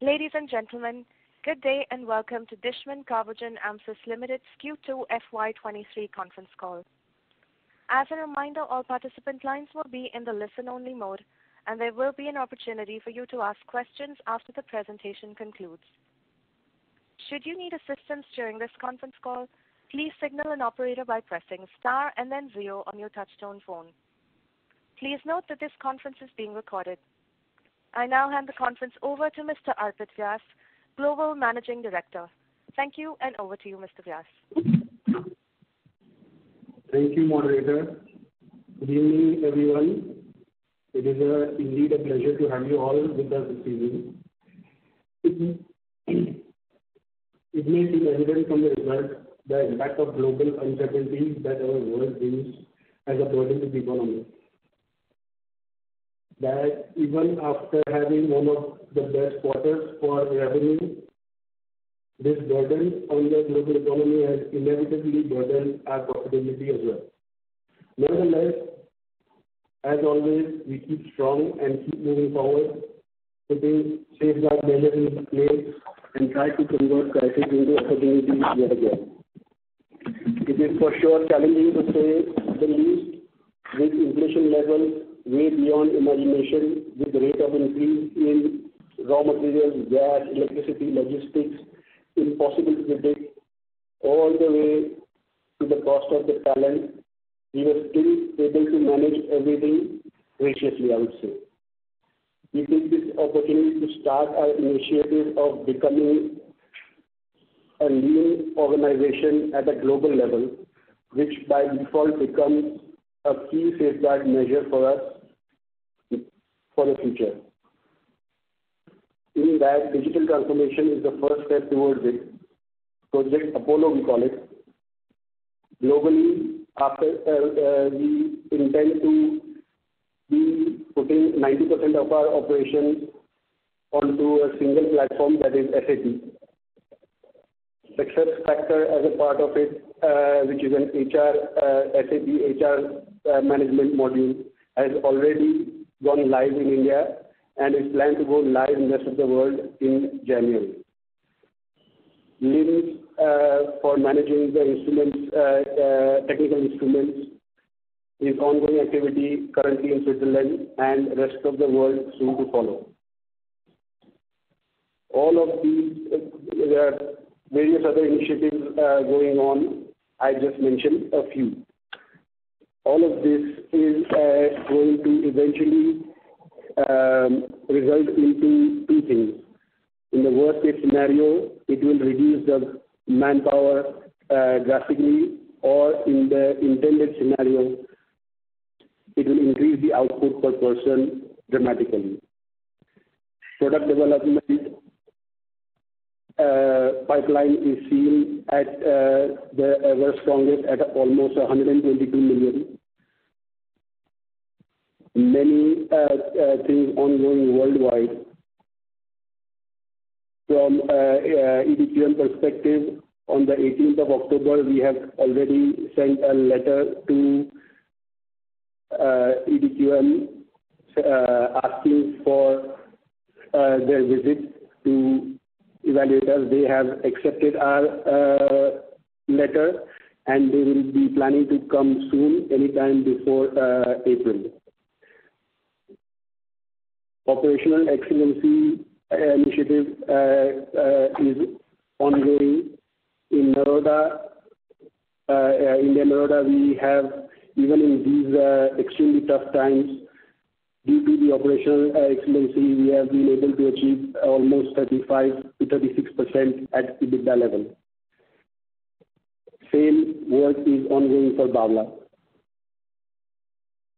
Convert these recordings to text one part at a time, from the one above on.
Ladies and gentlemen, good day and welcome to Dishman Carbogen Amcis Limited's Q2 FY23 conference call. As a reminder, all participant lines will be in the listen-only mode, and there will be an opportunity for you to ask questions after the presentation concludes. Should you need assistance during this conference call, please signal an operator by pressing star and then 0 on your touchtone phone. Please note that this conference is being recorded. I now hand the conference over to Mr. Arpit Vyas, Global Managing Director. Thank you, and over to you, Mr. Vyas. Thank you, moderator. Good evening, everyone. It is indeed a pleasure to have you all with us this evening. It may seem evident from the result the impact of global uncertainty that our world brings as a burden to the economy. That even after having one of the best quarters for revenue, this burden on the global economy has inevitably burdened our profitability as well. Nevertheless, as always, we keep strong and keep moving forward, putting safeguard measures into place and try to convert crisis into opportunities yet again. It is for sure challenging to say the least, with inflation levels way beyond imagination, with the rate of increase in raw materials, gas, electricity, logistics, impossible to predict, all the way to the cost of the talent. We were still able to manage everything graciously, I would say. We take this opportunity to start our initiative of becoming a lean organization at a global level, which by default becomes a key safeguard measure for us for the future. In that, digital transformation is the first step towards it. Project Apollo, we call it. Globally, after we intend to be putting 90% of our operations onto a single platform, that is SAP. Success Factor as a part of it, which is an SAP HR management module, has already gone live in India and is planned to go live in the rest of the world in January. LIMS for managing the instruments, technical instruments, is ongoing activity currently in Switzerland and rest of the world soon to follow. All of these, there are various other initiatives going on. I just mentioned a few. All of this is going to eventually result into two things. In the worst case scenario, it will reduce the manpower drastically, or in the intended scenario, it will increase the output per person dramatically. Product development pipeline is seen at the ever strongest at almost 122 million. Many things ongoing worldwide. From EDQM perspective, on the 18th of October, we have already sent a letter to EDQM asking for their visit to evaluate us. They have accepted our letter, and they will be planning to come soon, anytime before April. Operational excellency initiative is ongoing. In Naroda, India Naroda, we have, even in these extremely tough times, due to the operational excellency, we have been able to achieve almost 35 to 36% at EBITDA level. Same work is ongoing for Bavla,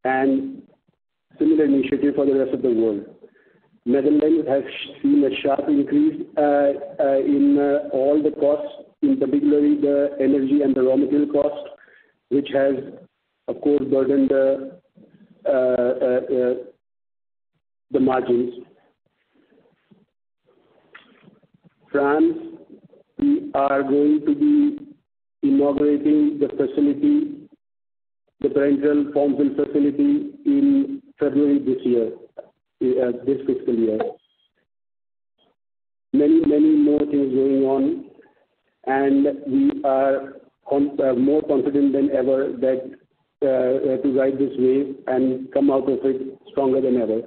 and similar initiative for the rest of the world. Netherlands has seen a sharp increase in all the costs, in particular the energy and the raw material cost, which has, of course, burdened the margins. France, we are going to be inaugurating the facility, the parental form fill facility, in February this year, this fiscal year. many more things going on, and we are more confident than ever that to ride this wave and come out of it stronger than ever.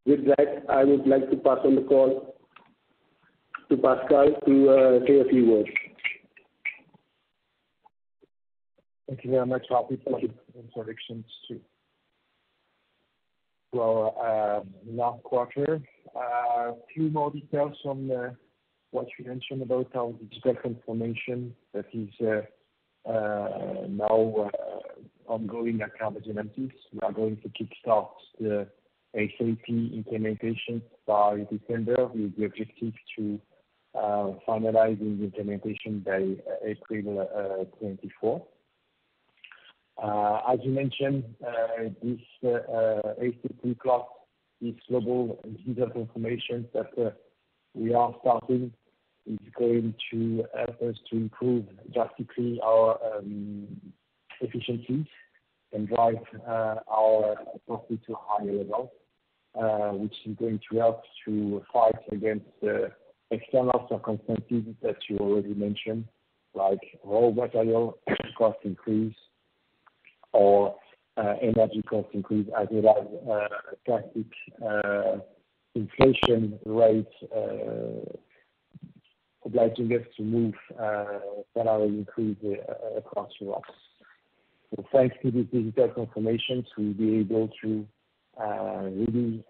With that, I would like to pass on the call to Pascal to say a few words. Thank you very much, Rafi, for the introductions to our last quarter. A few more details on what you mentioned about our digital transformation that is now ongoing at Carbogen Amcis. We are going to kickstart the SAP implementation by December with the objective to finalizing the implementation by April 24. As you mentioned, this SAP plus this global digital transformation that we are starting is going to help us to improve drastically our efficiencies and drive our profit to a higher level, which is going to help to fight against the external circumstances that you already mentioned, like raw material cost increase or energy cost increase, as well as plastic inflation rates obliging us to move salary increase across Europe. So thanks to these digital transformations, we'll be able to really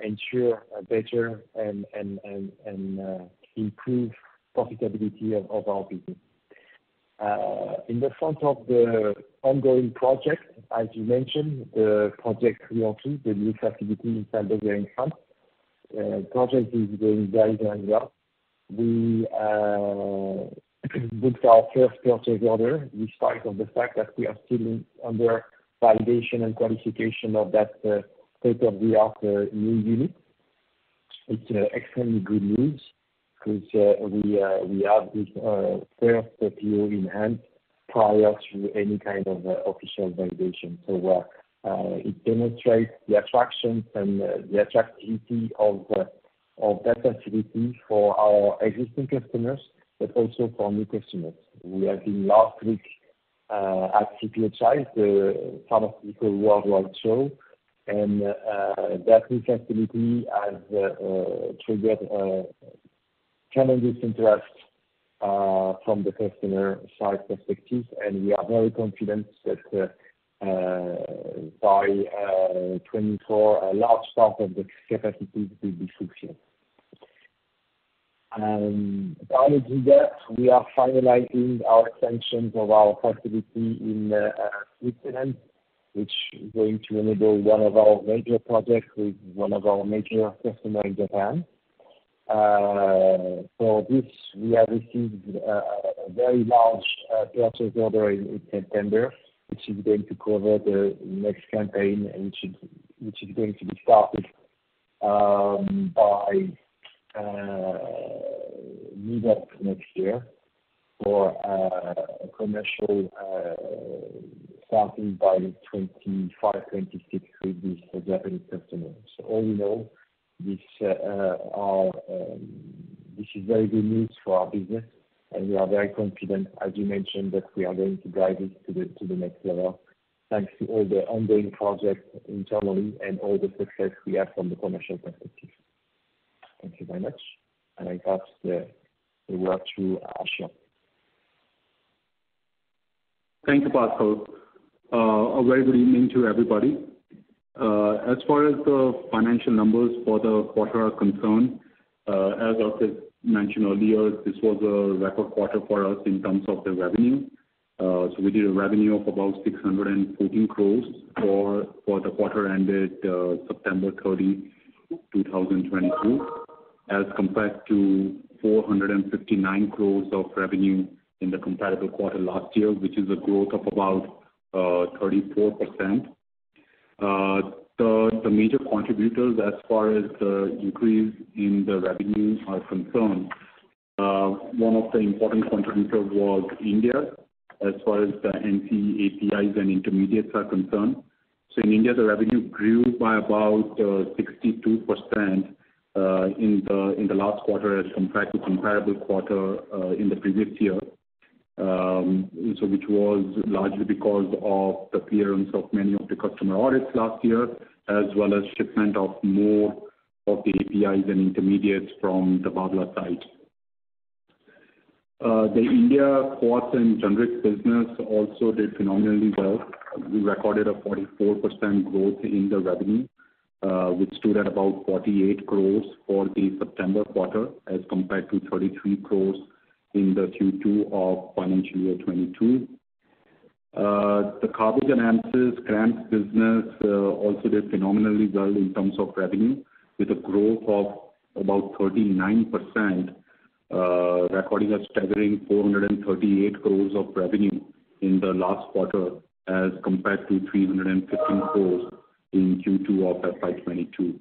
ensure a better and improve profitability of our business. In the front of the ongoing project, as you mentioned, the project 302, the new facility in Carbogen in France, project is going very, very well. We booked our first purchase order, despite of the fact that we are still under validation and qualification of that state-of-the-art new unit. It's extremely good news because we have this first PO in hand prior to any kind of official validation. So it demonstrates the attractions and the attractivity of that facility for our existing customers, but also for new customers. We have been last week at CPHI, the Pharmaceutical Worldwide Show, and that new facility has triggered tremendous interest from the customer side perspective, and we are very confident that by 24, a large part of the capacity will be fulfilled. Parallel to that, we are finalizing our extensions of our facility in Switzerland, which is going to enable one of our major projects with one of our major customers in Japan. For this, we have received a very large purchase order in September, which is going to cover the next campaign, which is going to be started by mid of next year for a commercial starting by 25-26 with this Japanese customer. So all in all, this is very good news for our business, and we are very confident, as you mentioned, that we are going to drive it to the next level, thanks to all the ongoing projects internally and all the success we have from the commercial perspective. Thank you very much, and I pass the word to Ashok. Thank you, Pascal. A very good evening to everybody. As far as the financial numbers for the quarter are concerned, as Arthur mentioned earlier, this was a record quarter for us in terms of the revenue. So we did a revenue of about 614 crores for the quarter ended September 30, 2022, as compared to 459 crores of revenue in the comparable quarter last year, which is a growth of about 34%. The major contributors as far as the increase in the revenue are concerned, one of the important contributors was India, as far as the NC APIs and intermediates are concerned. So in India, the revenue grew by about 62% in the last quarter as compared to comparable quarter in the previous year. Which was largely because of the clearance of many of the customer audits last year, as well as shipment of more of the APIs and intermediates from the Babla site. The India quartz and generics business also did phenomenally well. We recorded a 44% growth in the revenue, which stood at about 48 crores for the September quarter as compared to 33 crores in the Q2 of financial year 22. The Carbogen Amcis CRAMS business also did phenomenally well in terms of revenue, with a growth of about 39%, recording a staggering 438 crores of revenue in the last quarter as compared to 315 crores in Q2 of FY22.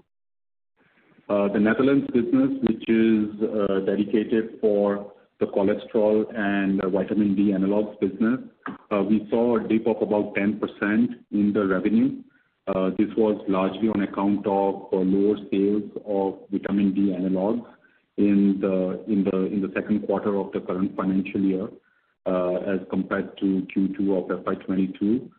The Netherlands business, which is dedicated for the cholesterol and vitamin D analogs business, we saw a dip of about 10% in the revenue. This was largely on account of lower sales of vitamin D analogs in the second quarter of the current financial year as compared to Q2 of FY22.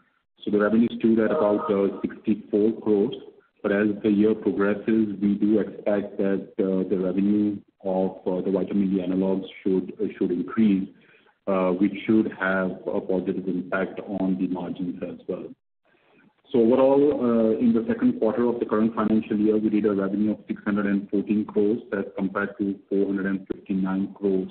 So the revenue stood at about 64 crores. But as the year progresses, we do expect that the revenue of the vitamin D analogs should increase, which should have a positive impact on the margins as well. So overall, in the second quarter of the current financial year, we did a revenue of 614 crores as compared to 459 crores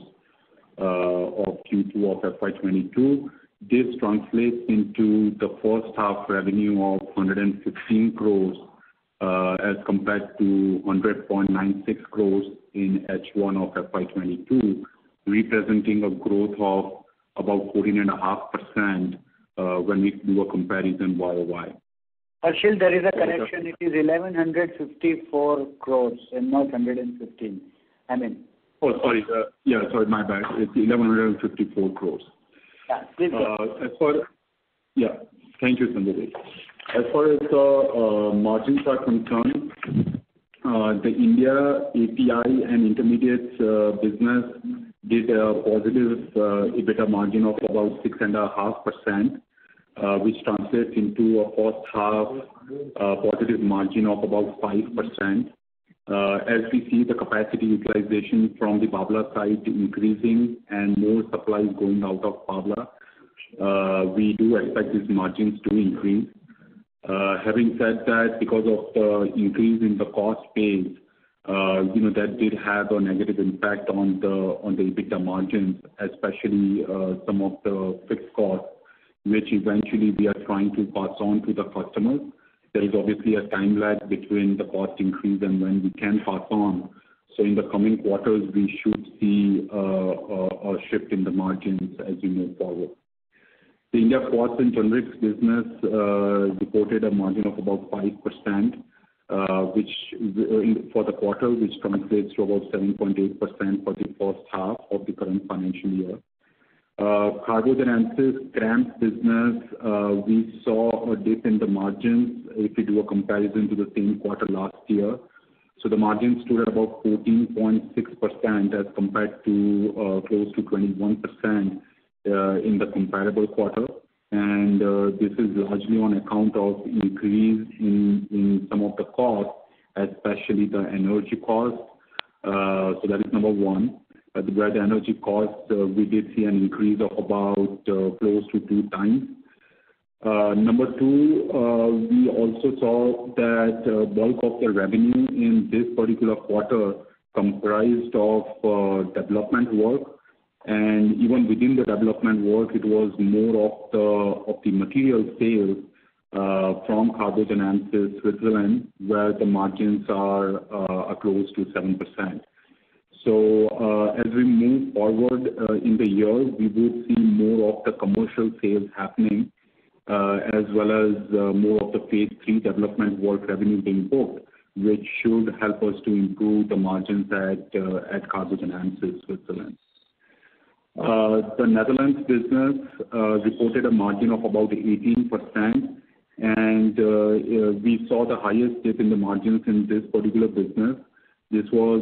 of Q2 of FY22. This translates into the first half revenue of 115 crores as compared to 100.96 crores in H1 of FY22, representing a growth of about 14.5% when we do a comparison YOY. Harshil, there is a correction. It is 1154 crores and not 115. Oh, sorry. Sorry, my bad. It's 1154 crores. Yeah, please go. Thank you, Sanjay. As far as the margins are concerned, the India API and intermediates business did a positive EBITDA margin of about 6.5%, which translates into a first half positive margin of about 5%. As we see the capacity utilization from the Babla site increasing and more supplies going out of Babla, we do expect these margins to increase. Having said that, because of the increase in the cost base, that did have a negative impact on the EBITDA margins, especially some of the fixed costs, which eventually we are trying to pass on to the customers. There is obviously a time lag between the cost increase and when we can pass on. So in the coming quarters, we should see a shift in the margins as we move forward. The India quartz and generics business reported a margin of about 5%, which for the quarter, which translates to about 7.8% for the first half of the current financial year. Carbogen Amcis CRAMS business, we saw a dip in the margins if we do a comparison to the same quarter last year. So the margins stood at about 14.6% as compared to close to 21% in the comparable quarter. And this is largely on account of increase in some of the costs, especially the energy costs. So that is number one. Where the energy costs, we did see an increase of about close to 2 times. Number two, we also saw that bulk of the revenue in this particular quarter comprised of development work. And even within the development work, it was more of the material sales from Carbogen Amcis Switzerland, where the margins are close to 7%. So as we move forward in the year, we would see more of the commercial sales happening, as well as more of the phase 3 development work revenue being booked, which should help us to improve the margins at Carbogen Amcis Switzerland. The Netherlands business reported a margin of about 18%, and we saw the highest dip in the margins in this particular business This was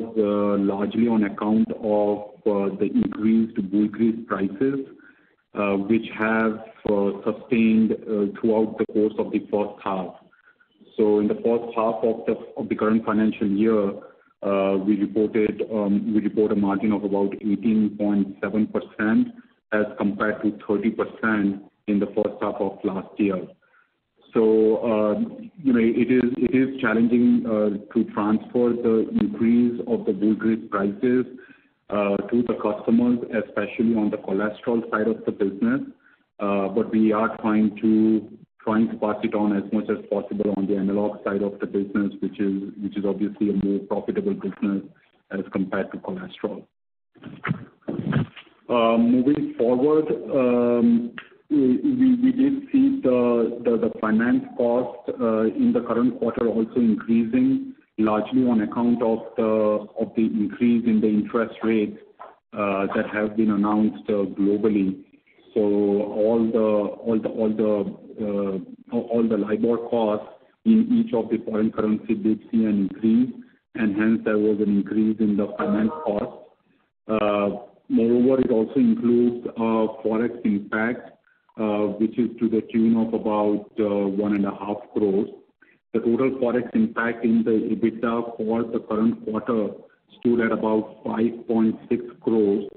largely on account of the increased bull grease prices, which have sustained throughout the course of the first half. So in the first half of the current financial year, we report a margin of about 18.7% as compared to 30% in the first half of last year. So it is challenging to transfer the increase of the bull grease prices to the customers, especially on the cholesterol side of the business. But we are trying to pass it on as much as possible on the analog side of the business, which is obviously a more profitable business as compared to cholesterol. Moving forward, we did see the finance cost in the current quarter also increasing, largely on account of the increase in the interest rates that have been announced globally. So all the LIBOR costs in each of the foreign currency did see an increase, and hence there was an increase in the finance cost. Moreover, it also includes forex impact, which is to the tune of about 1.5 crores. The total forex impact in the EBITDA for the current quarter stood at about 5.6 crores,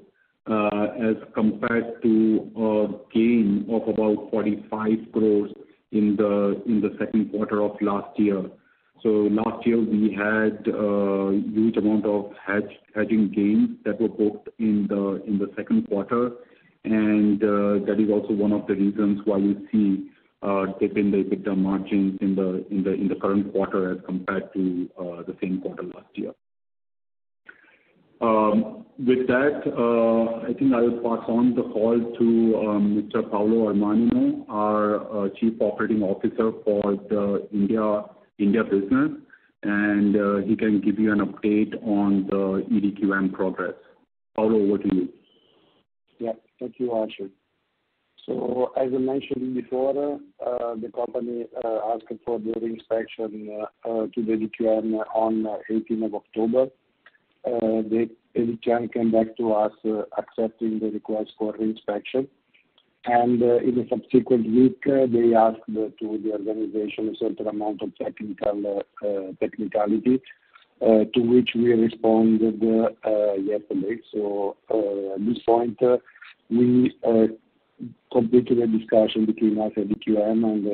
as compared to a gain of about 45 crores in the second quarter of last year. So last year we had a huge amount of hedging gains that were booked in the second quarter, and that is also one of the reasons why you see dip in the EBITDA margins in the current quarter as compared to the same quarter last year. With that, I think I will pass on the call to Mr. Paolo Armanino, our Chief Operating Officer for the India business, and he can give you an update on the EDQM progress. Paolo, over to you. Yeah, thank you, Arshad. So as I mentioned before, the company asked for the reinspection to the EDQM on 18th of October. The EDQM came back to us accepting the request for reinspection. And in the subsequent week, they asked to the organization a certain amount of technicality, to which we responded yesterday. So at this point, we completed a discussion between us and EDQM, and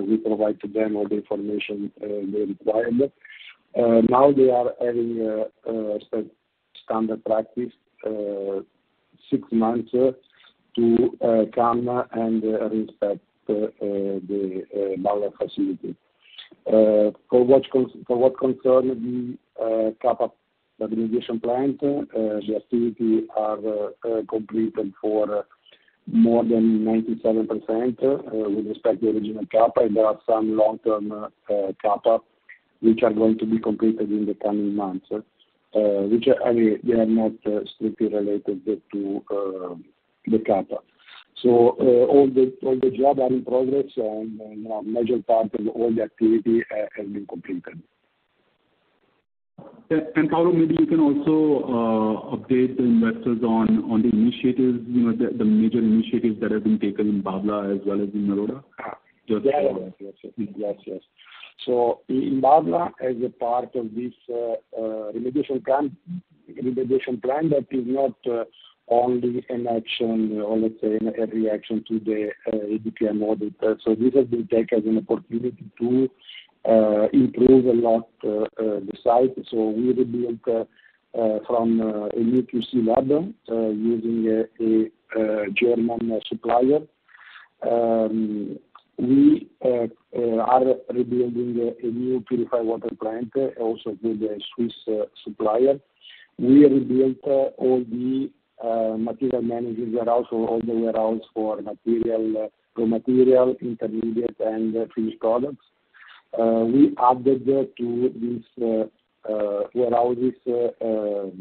we provide to them all the information they required. Now they are having standard practice, 6 months to come and respect the Bauer facility. For what concerns the Kappa remediation plant, the activity are completed for more than 97% with respect to the original Kappa, and there are some long-term Kappa which are going to be completed in the coming months, which they are not strictly related to the Kappa. So all the jobs are in progress, and major part of all the activity has been completed. And Paolo, maybe you can also update the investors on the initiatives, the major initiatives that have been taken in Bavla as well as in Naroda. Yes. So in Bavla, as a part of this remediation plan that is not only an action, or let's say a reaction to the EDQM audit. So this has been taken as an opportunity to improve a lot the site. So we rebuilt from a new QC lab using a German supplier. We are rebuilding a new purified water plant, also with a Swiss supplier. We rebuilt all the material management warehouse, or all the warehouse for raw material, intermediate, and finished products. We added to these warehouses a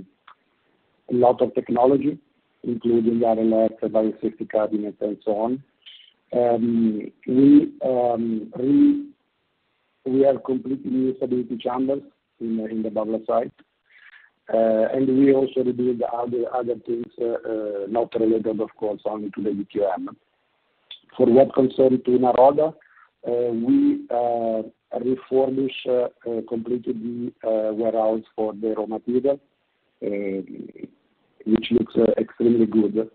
lot of technology, including RLS, biosafety cabinets, and so on. We have completely new stability chambers in the Bavla site. And we also reviewed other things, not related, of course, only to the DQM. For what concerns to Naroda, we refurbished completely the warehouse for the raw material, which looks extremely good.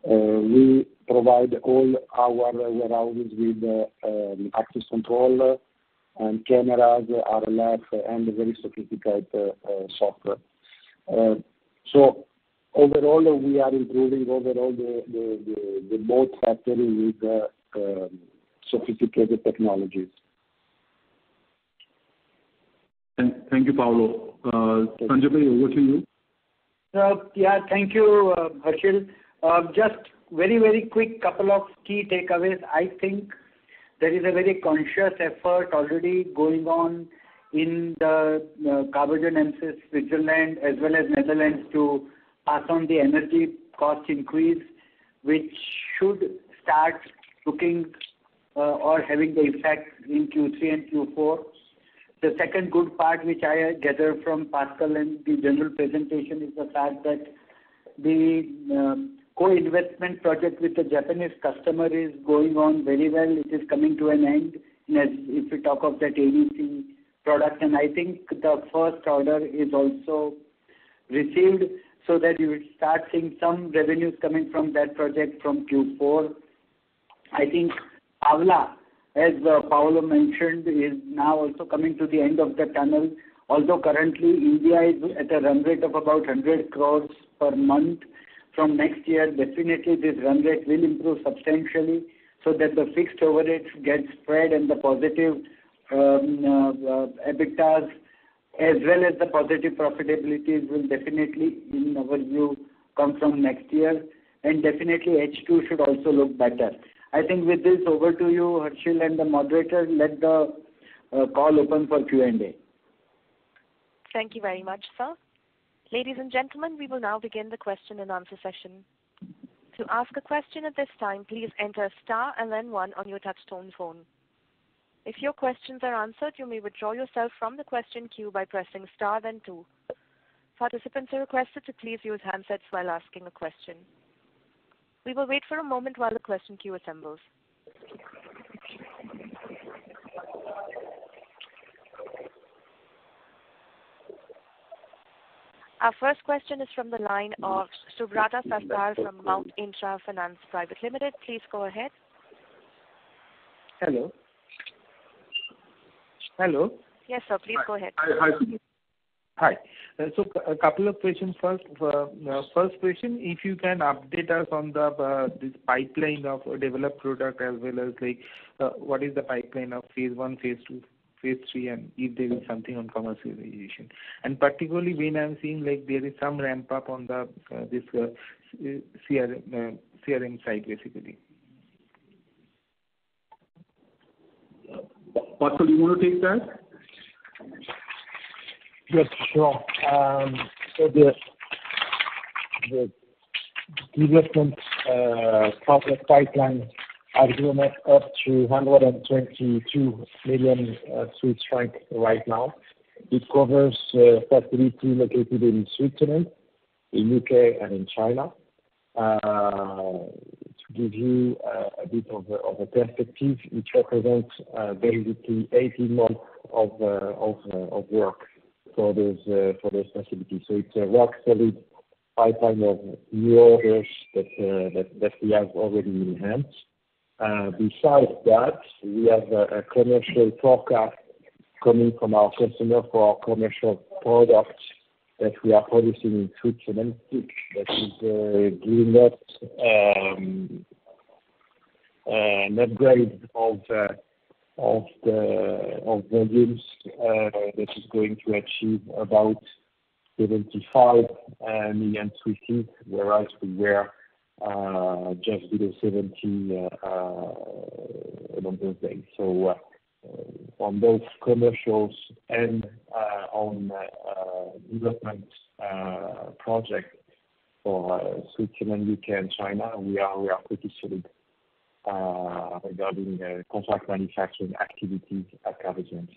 We provide all our warehouses with access control and cameras, RLF, and very sophisticated software. So overall, we are improving the boat factory with sophisticated technologies. Thank you, Paolo. Sanjay, over to you. Yeah, thank you, Harshil. Just very, very quick couple of key takeaways. I think there is a very conscious effort already going on in the Carbogen Amcis, Switzerland, as well as Netherlands to pass on the energy cost increase, which should start looking or having the effect in Q3 and Q4. The second good part, which I gather from Pascal and the general presentation, is the fact that the co-investment project with the Japanese customer is going on very well. It is coming to an end if we talk of that ADC product. And I think the first order is also received so that you will start seeing some revenues coming from that project from Q4. I think Avla, as Paolo mentioned, is now also coming to the end of the tunnel. Although currently India is at a run rate of about 100 crores per month, from next year, definitely this run rate will improve substantially so that the fixed overheads get spread and the positive EBITDAs as well as the positive profitabilities will definitely, in our view, come from next year. And definitely H2 should also look better. I think with this, over to you, Harshil, and the moderator. Let the call open for Q&A. Thank you very much, sir. Ladies and gentlemen, we will now begin the question and answer session. To ask a question at this time, please enter star and then 1 on your touchtone phone. If your questions are answered, you may withdraw yourself from the question queue by pressing star then 2. Participants are requested to please use handsets while asking a question. We will wait for a moment while the question queue assembles. Our first question is from the line of Subrata Sarkar from Mount Intra Finance Private Limited. Please go ahead. Hello. Hello. Yes, sir. Please go ahead. Hi. So a couple of questions first. First question, if you can update us on the this pipeline of developed product as well as like what is the pipeline of phase 1, phase 2, phase 3, and if there is something on commercialization. And particularly when I'm seeing like there is some ramp up on the this CRM side basically. Pascal, you want to take that? Yes, sure. So the development project pipeline has grown up to 122 million Swiss francs right now. It covers facilities located in Switzerland, in UK, and in China. To give you a bit of a perspective, it represents basically 18 months of work for those facilities. So it's a rock solid pipeline of new orders that we have already in hand. Besides that, we have a commercial forecast coming from our customer for our commercial products that we are producing in Switzerland that is giving us an upgrade of volumes that is going to achieve about 75 million Swiss, whereas we were just below 70 on those days. So on both commercials and on development project for Switzerland, UK, and China, we are pretty solid regarding contract manufacturing activities at Carbogen.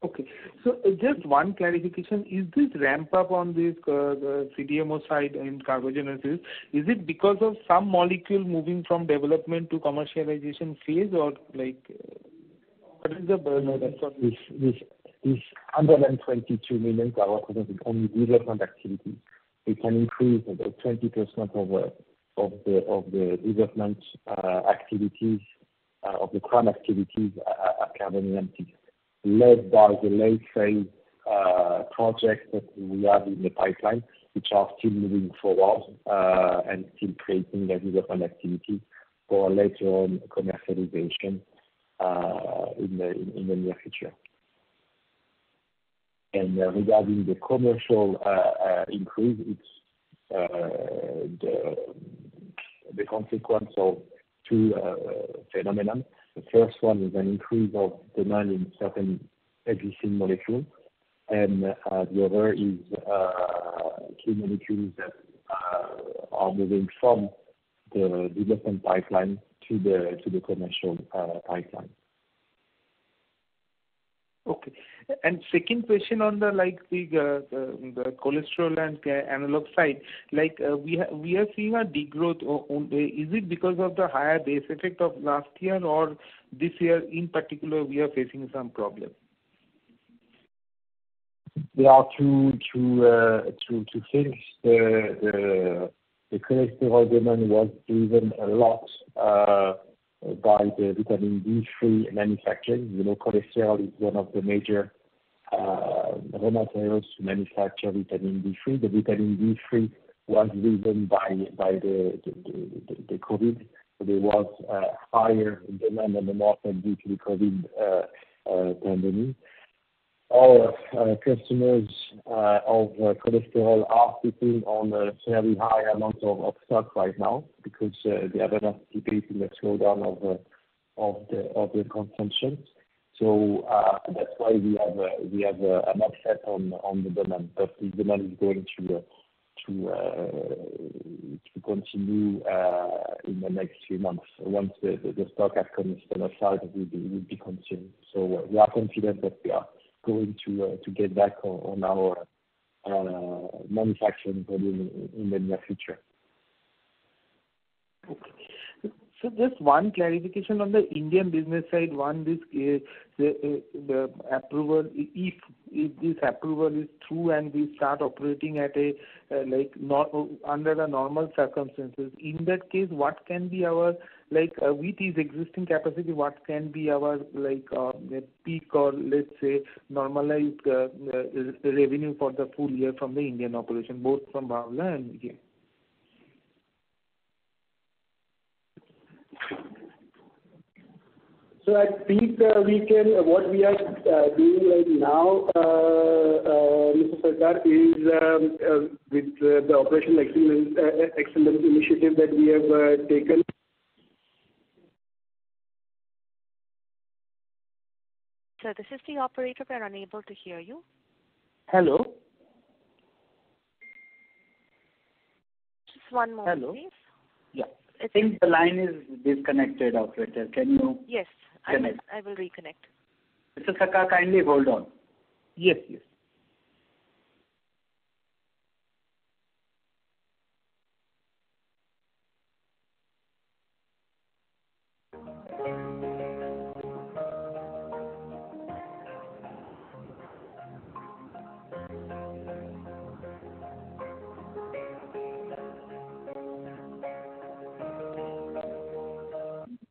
Okay. Okay. So just one clarification, is this ramp up on this CDMO side in carbogenesis, is it because of some molecule moving from development to commercialization phase, or like what is the this 122 million are representing only development activities. We can increase about 20% of the development activities of the CRAM activities at Carbogen and Amcis, led by the late phase projects that we have in the pipeline, which are still moving forward and still creating a development activity for later on commercialization in the near future. And regarding the commercial increase, it's the consequence of two phenomena. The first one is an increase of demand in certain existing molecules, and the other is key molecules that are moving from the development pipeline to the commercial pipeline. Okay. And second question on the the cholesterol and analog side, we are seeing a degrowth. Is it because of the higher base effect of last year, or this year in particular we are facing some problem? There are two things. The cholesterol demand was driven a lot by the vitamin D3 manufacturing. You know, cholesterol is one of the major raw materials to manufacture vitamin D3. The vitamin D3 was driven by the COVID. So there was higher demand on the market due to the COVID pandemic. Our customers of cholesterol are sitting on a fairly high amount of stock right now because they are not anticipating a slowdown of the consumption. So that's why we have an upset on the demand. But the demand is going to continue in the next few months. Once the stock has come aside, will be consumed. So we are confident that we are going to get back on our manufacturing volume in the near future. Okay. So just one clarification on the Indian business side. One, the approval, if this approval is through and we start operating at a not under the normal circumstances, in that case, what can be our with these existing capacity, what can be our peak or let's say normalized revenue for the full year from the Indian operation, both from Bhavla and here? So at peak, what we are doing right now, Mr. Sarkar, is with the operational excellence initiative that we have taken. Sir, this is the operator. We are unable to hear you. Hello? Just one moment, Hello? please. Yeah. I think the line is disconnected, operator. Can you? Yes, I will reconnect. Mr. Sarkar, kindly hold on. Yes.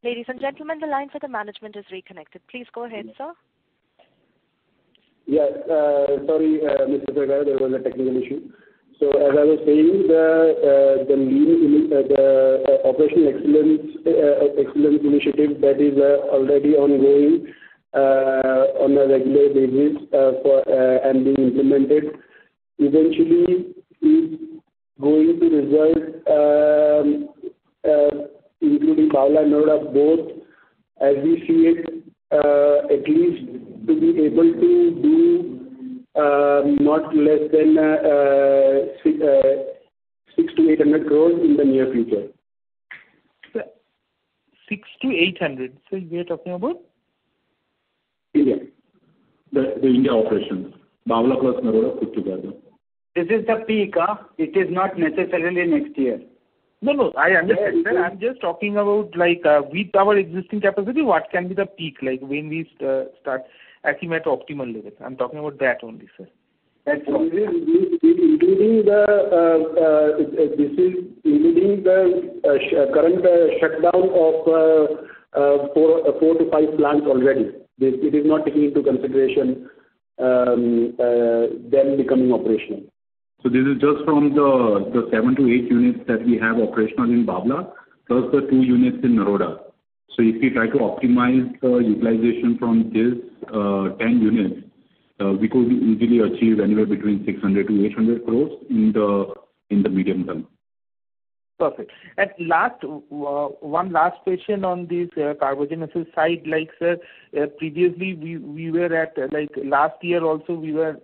Ladies and gentlemen, the line for the management is reconnected. Please go ahead, sir. Yeah, sorry, Mr. Sarkar, there was a technical issue. So as I was saying, the operational excellence initiative that is already ongoing on a regular basis and being implemented eventually is going to result including Bhavla and Noida both, as we see it, at least to be able to do not less than 600 to 800 crores in the near future. 600 to 800. So we are talking about? Yeah. The India operations, Bavla plus Naroda put together. This is the peak, huh? It is not necessarily next year. No, I understand, sir. I'm just talking about with our existing capacity, what can be the peak, like when we start acting at optimal level. I'm talking about that only, sir. That's including the current shutdown of 4 to 5 plants already. It is not taking into consideration them becoming operational. So this is just from the 7 to 8 units that we have operational in Bavla, plus the 2 units in Naroda. So if we try to optimize the utilization from this 10 units, we could easily achieve anywhere between 600 to 800 crores in the medium term. Perfect. And one last question on this carbogenesis side, sir, previously we were at last year also we were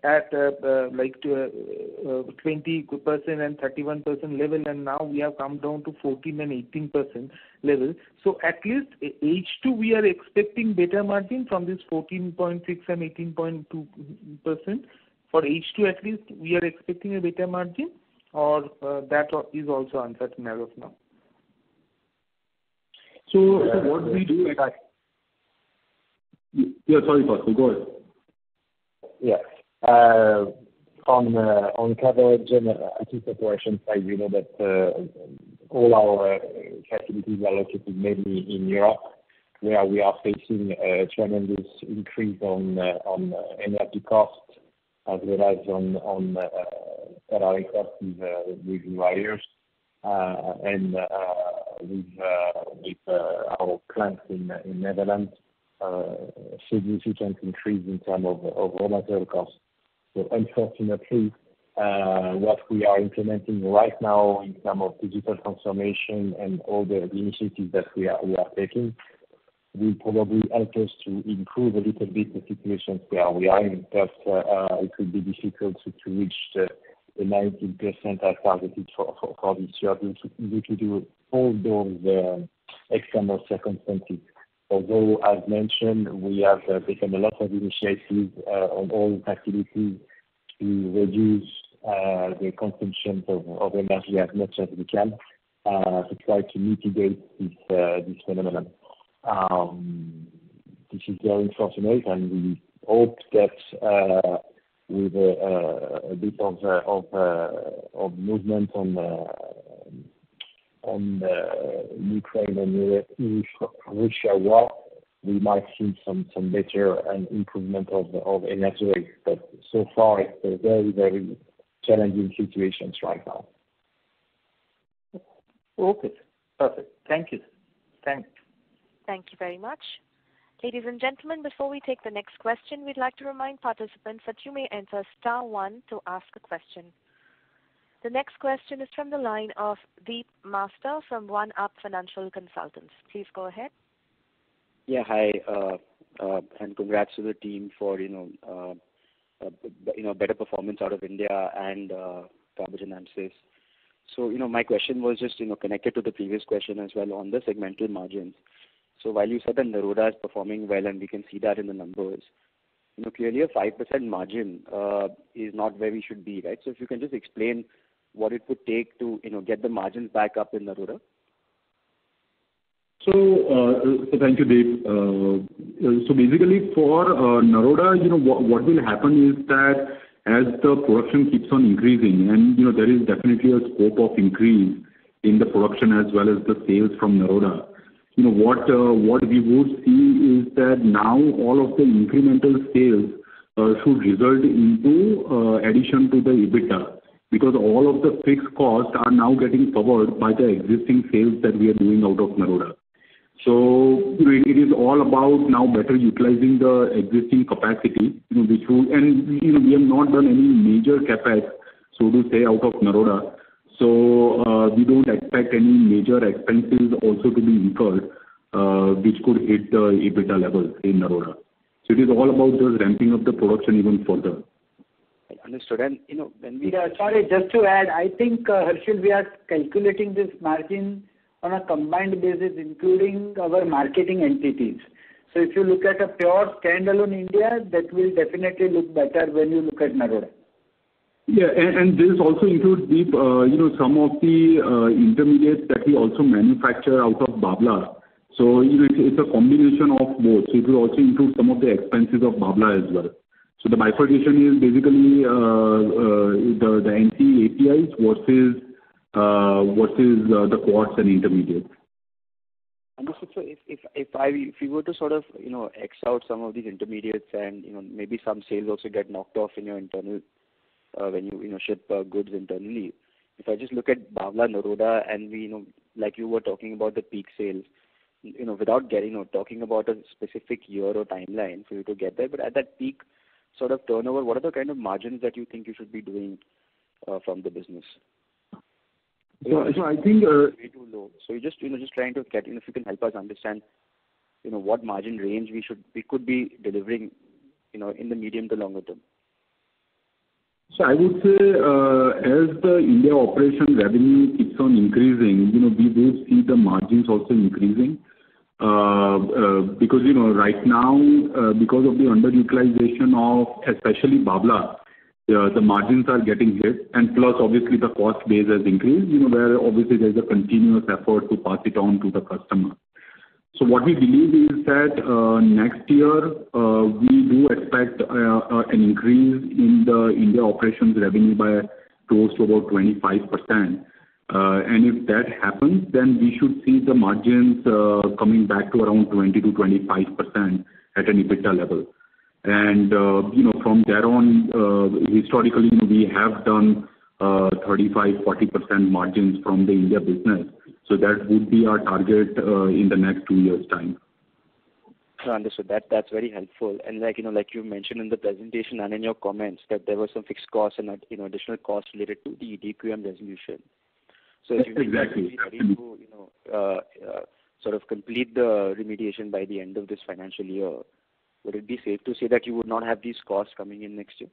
at 20% and 31% level, and now we have come down to 14 and 18% level. So at least H2 we are expecting better margin from this 14.6 and 18.2%. For H2 at least we are expecting a better margin, or that is also uncertain as of now. So what we do sorry, Pascal, go ahead. Yeah. On Carbogen active operation side, you know that all our facilities are located mainly in Europe, where we are facing a tremendous increase on energy costs as well as on salary costs with wires and with our plants in Netherlands, significant increase in terms of raw material costs. So unfortunately, what we are implementing right now in terms of digital transformation and all the initiatives that we are taking will probably help us to improve a little bit the situations where we are in, but it will be difficult to reach the 19% as targeted for this year due to all those external circumstances. Although, as mentioned, we have taken a lot of initiatives on all facilities to reduce the consumption of energy as much as we can to try to mitigate this phenomenon. This is very unfortunate, and we hope that with a bit of movement on Ukraine and Russia war, we might see some better and improvement of energy rates. But so far, it's a very, very challenging situations right now. Okay, perfect. Thank you. Thank you very much. Ladies and gentlemen, before we take the next question, we'd like to remind participants that you may enter star 1 to ask a question. The next question is from the line of Deep Master from One Up Financial Consultants. Please go ahead. Yeah, hi, and congrats to the team for better performance out of India and Carbogen Amcis. So my question was just connected to the previous question as well on the segmental margins. So while you said that Naroda is performing well and we can see that in the numbers, clearly a 5% margin is not where we should be, right? So if you can just explain what it would take to get the margins back up in Naroda. So thank you, Dave. So basically for Naroda, what will happen is that as the production keeps on increasing, and there is definitely a scope of increase in the production as well as the sales from Naroda. What we would see is that now all of the incremental sales should result into addition to the EBITDA, because all of the fixed costs are now getting covered by the existing sales that we are doing out of Naroda. So it is all about now better utilizing the existing capacity, which will, and we have not done any major capex, so to say, out of Naroda. So we don't expect any major expenses also to be incurred, which could hit the EBITDA level in Naroda. So it is all about just ramping up the production even further. Understood. And when we sorry, just to add, I think Harshil, we are calculating this margin on a combined basis, including our marketing entities. So if you look at a pure standalone India, that will definitely look better when you look at Naroda. Yeah, and this also includes some of the intermediates that we also manufacture out of Babla. So it's a combination of both. So it will also include some of the expenses of Babla as well. So the bifurcation is basically the NC APIs versus the quartz and intermediates. Understood. So if we were to sort of X out some of these intermediates and maybe some sales also get knocked off in your internal when you ship goods internally. If I just look at Bavla, Naroda, and we like you were talking about the peak sales, without getting talking about a specific year or timeline for you to get there, but at that peak sort of turnover, what are the kind of margins that you think you should be doing from the business? So I think way too low. So you just trying to get if you can help us understand what margin range we could be delivering in the medium to longer term. So I would say as the India operation revenue keeps on increasing, we will see the margins also increasing because right now because of the underutilization of especially Babla. The margins are getting hit, and plus obviously the cost base has increased, where obviously there's a continuous effort to pass it on to the customer. So what we believe is that next year we do expect an increase in the India operations revenue by close to about 25%. And if that happens, then we should see the margins coming back to around 20 to 25% at an EBITDA level. And from there on, historically, we have done 35-40% margins from the India business. So that would be our target in the next 2 years' time. Understood. That's very helpful. And like you mentioned in the presentation and in your comments that there were some fixed costs and additional costs related to the DQM resolution. So if you exactly ready to sort of complete the remediation by the end of this financial year, would it be safe to say that you would not have these costs coming in next year?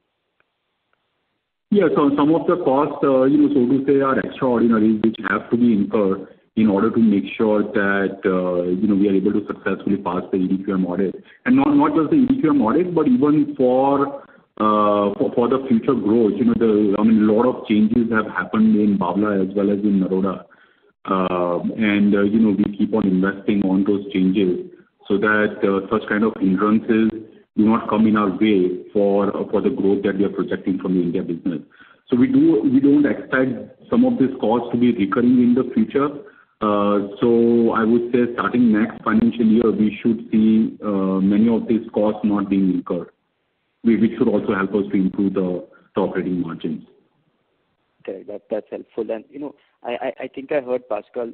Yeah, so some of the costs, so to say, are extraordinary, which have to be incurred in order to make sure that, we are able to successfully pass the EDQM audit. And not just the EDQM audit, but even for the future growth. A lot of changes have happened in Babla as well as in Naroda. And, we keep on investing on those changes so that such kind of hindrances do not come in our way for the growth that we are projecting from the India business. So we don't expect some of these costs to be recurring in the future. So I would say starting next financial year, we should see many of these costs not being incurred, which should also help us to improve the operating margins. Okay, that's helpful. And I think I heard Pascal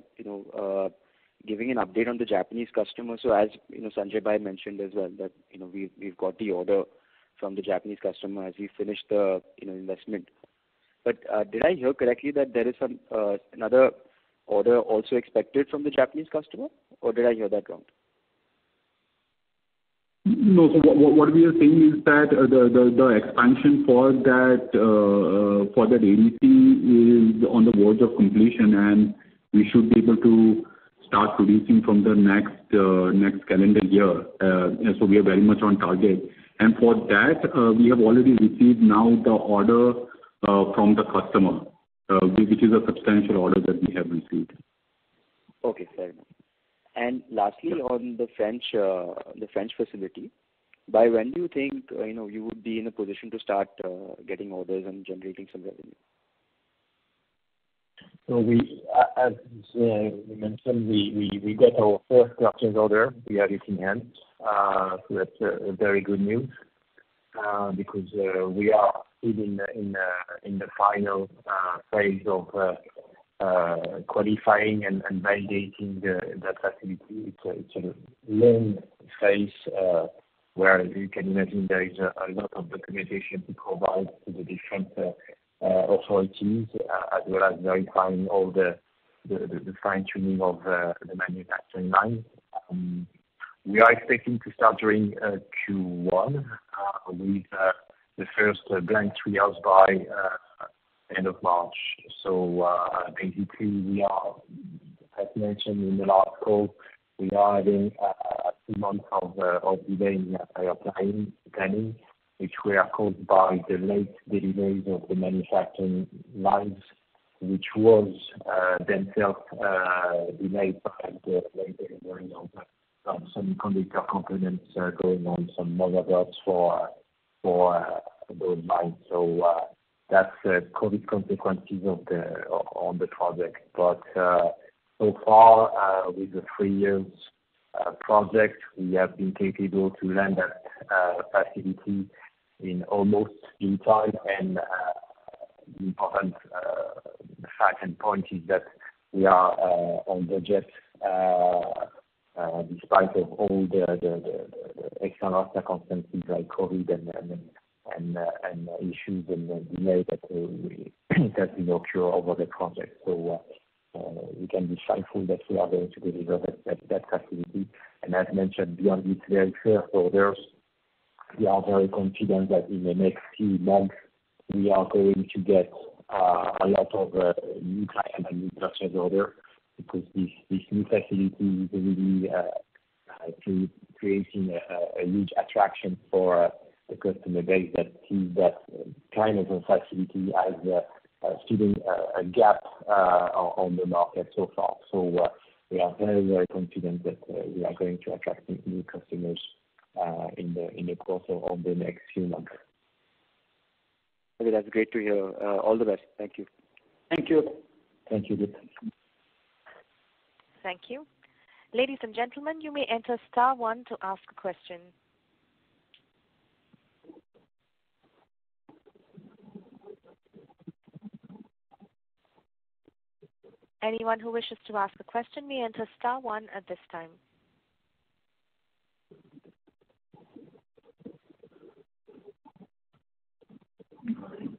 giving an update on the Japanese customer. So as Sanjay Bhai mentioned as well that we've got the order from the Japanese customer as we finish the investment. But did I hear correctly that there is some another order also expected from the Japanese customer, or did I hear that wrong? No, so what we are saying is that the expansion for that ADC is on the verge of completion, and we should be able to start producing from the next calendar year. And so we are very much on target. And for that, we have already received now the order from the customer, which is a substantial order that we have received. Okay, fair enough. And lastly, on the French facility, by when do you think you would be in a position to start getting orders and generating some revenue? So as we mentioned, we got our first purchase order. We have it in hand. So that's very good news because we are still in the final phase of qualifying and validating that facility. It's a long phase where you can imagine there is a lot of documentation to provide to the different authorities, as well as verifying all the fine-tuning of the manufacturing line. We are expecting to start during Q1 with the first blank trials by end of March. So basically we are, as mentioned in the last call, we are having 2 months of delay in our planning, which were caused by the late deliveries of the manufacturing lines, which was themselves delayed by the late delivery of some semiconductor components going on some motherboards for those lines. So that's COVID consequences on the project. But so far, with the 3 years project, we have been capable to land that facility in almost due time, and the important fact and point is that we are on budget despite of all the external circumstances like COVID and issues and delay that that will occur over the project. So we can be thankful that we are going to deliver that facility. And as mentioned, beyond these very first orders, we are very confident that in the next few months we are going to get a lot of new client and new purchase order, because this new facility is really creating a huge attraction for the customer base that sees that kind of a facility as filling a gap on the market so far. So we are very, very confident that we are going to attract new customers in the course of the next few months. Okay, that's great to hear. All the best. Thank you. Thank you. Thank you. Thank you. Ladies and gentlemen, you may enter *1 to ask a question. Anyone who wishes to ask a question may enter *1 at this time.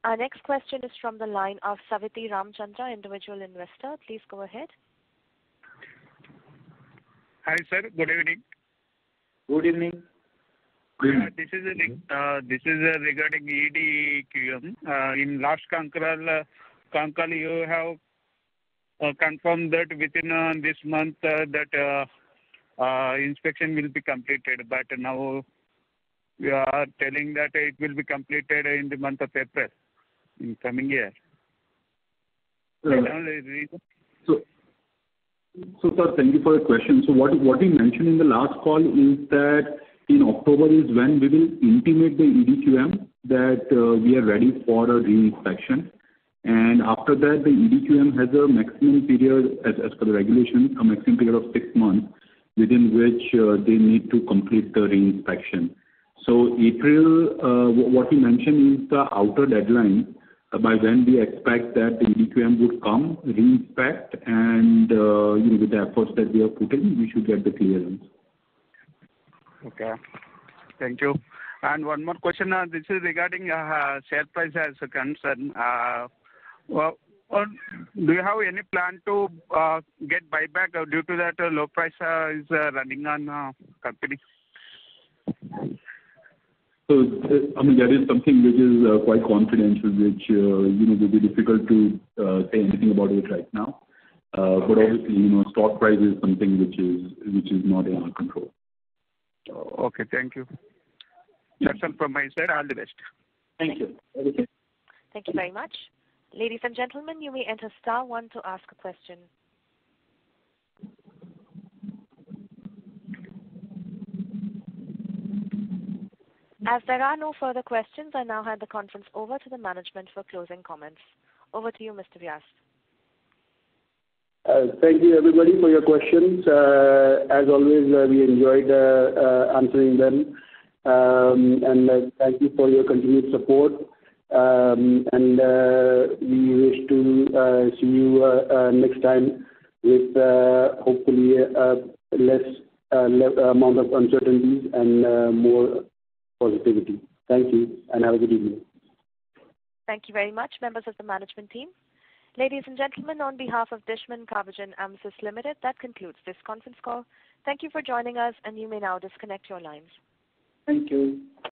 Our next question is from the line of Saviti Ramchandra, individual investor. Please go ahead. Hi, sir. Good evening. Good evening. This is regarding EDQM. In last Concall, you have confirmed that within this month that inspection will be completed. But now we are telling that it will be completed in the month of April in coming year. So, sir, thank you for the question. So what we mentioned in the last call is that in October is when we will intimate the EDQM that we are ready for a re-inspection. And after that, the EDQM has a maximum period, as per the regulation, a maximum period of 6 months within which they need to complete the re-inspection. So April, what we mentioned is the outer deadline by when we expect that the EDQM would come, re-inspect, and with the efforts that we have put in, we should get the clearance. Okay. Thank you. And one more question. This is regarding share price as a concern. Do you have any plan to get buyback due to that low price is running on company? So, that is something which is quite confidential, which will be difficult to say anything about it right now. But obviously, stock price is something which is not in our control. Okay, thank you. That's all from my side. All the best. Thank you. Thank you very much. Ladies and gentlemen, you may enter *1 to ask a question. As there are no further questions, I now hand the conference over to the management for closing comments. Over to you, Mr. Vyas. Thank you, everybody, for your questions. As always, we enjoyed answering them. And thank you for your continued support. And we wish to see you next time with hopefully less amount of uncertainties and more positivity. Thank you, and have a good evening. Thank you very much, members of the management team. Ladies and gentlemen, on behalf of Dishman, Carbogen, Amcis Limited, that concludes this conference call. Thank you for joining us, and you may now disconnect your lines. Thank you.